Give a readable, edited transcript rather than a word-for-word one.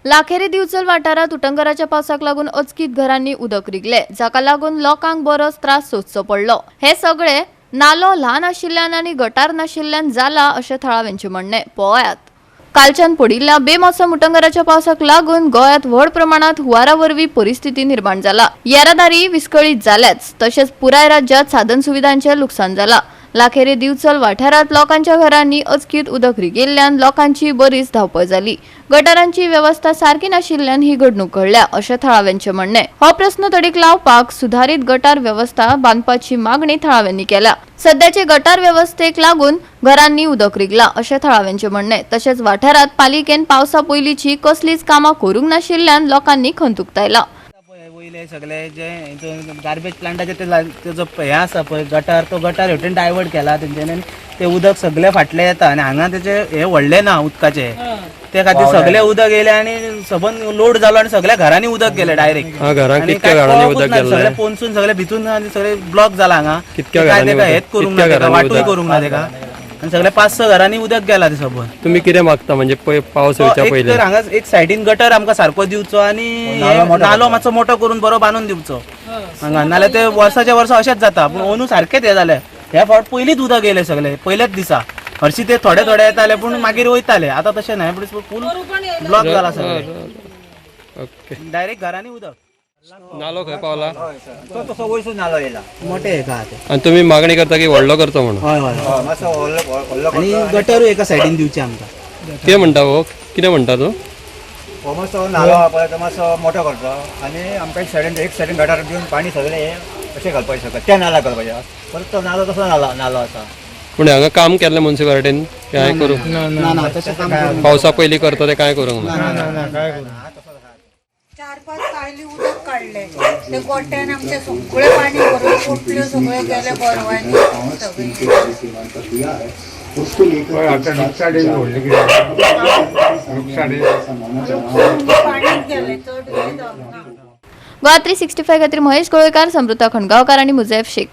लाखेरी दिवचल वाठारात उटंगराच्या पावसाक लागून अचकीत घरांनी उदक रिगले, जाका लागून लोकांक बरोच त्रास सोंसचो पडलो। हे सगळे नालो ल्हान आशिल्ल्यान आनी गटार नाशिल्ल्यान जाला अशें थळाव्यांचे म्हणणे। पळयात, कालच्यान पडिल्ल्या बेमोसम उटंगराच्या पावसाक लागून गोंयांत व्हड प्रमाणात हुंवारावरवी परिस्थिती निर्माण जाला। येरादारी विस्कळीत जाल्याच, तशेंच पुराय राज्यात साधन सुविधांचे लुकसाण जाला। लाखेरी दिवचल वाठारात लोकांच्या घरांनी अचकीत उदक रिगिल्ल्यान लोकांची बरीच धावपळ जाली। गटारांची व्यवस्था सारकी नाशिल्ल्यान ही घडणूक घडल्या अशें थळाव्यांचे म्हणणे। हो प्रश्न तडीक लावपाक सुधारित गटार व्यवस्था बांदपाची मागणी थळाव्यांनी केल्या। सध्याचे गटार व्यवस्थेक लागून घरांनी उदक रिगला अशें थळाव्यांचे म्हणणे। तशेंच वाठारात पालिकेन पावसा पयलींची कसलीच कामां करूंक नाशिल्ल्यान लोकांनी खंत उक्तायला। सगळे जे गार्बेज प्लांटाचे ते जो हे आसा पळय गटार, तो गटार हेवटेन डायवर्ट केला तेंच्यानी। ते उदक सगळे फाटले येता आनी हांगा तेचे हे व्हडले ना उदकाचे, ते खातीर सगळे उदक येयले आनी सबंद लोड जालो आनी सगळ्या घरांनी उदक गेले डायरेक्ट। सगळे पोनसून सगळे भितून आनी सगळे ब्लॉक जाला हांगा। काय हेच करूंक ना, वाटूय करूंक ना तेका, आनी सगळे 5-6 घरांनी उदक गेला ते सबंद। तुम्ही कितें मागता म्हणजे पावस येवच्या पयलीं? तर हांगा एक सायडीन गटर आमकां सारको दिवचो आनी नालो मातसो मोठो करून बरो बांदून दिवचो हांगा, नाल्यार ते वर्साच्या वर्सा अशेंच जाता। पूण अंदू सारकेंच हे जालें, ह्या फावट पयलींच उदक येयलें सगळे पयल्याच दिसा। हरशी ते थोडे थोडे येताले पूण मागीर वयताले, आतां तशें न्हय, फूल ब्लॉक जाला सगळे, डायरेक्ट घरांनी उदक। नालो खंय पावला? तो तसो वयसून नालो येयला, मोठे हे का आनी तुमी मागणी करता की व्हडलो करचो म्हणून? हय हय, मातसो व्हडलो आनी गटरूय एका सायडीन दिवचे आमकां। कितें म्हणटा हो, कितें म्हणटा तूं? हो मातसो नालो आहा पळय तो मातसो मोठो करचो आनी आमकां एक सायडीन गटार दिवन पाणी सगळे अशें घालपाक शकता, त्या नाला घालपाचें। परत तो नालो तसो नालो आसा। पूण हांगा काम केल्लें म्युनिसिपालिटीन काय करूंक? ना तशें काम पावसा पयलीं करता ते काय करूंक ना? 4-5 कायली उदक काढले, ते गोट्यान आमचे सगळे पाणी भरून पोटल्यो सगळे गेले बरवांनी गोवा 365 खातीर महेश गोळेकार, समृता खणगांवकार आनी मुजैफ शेख।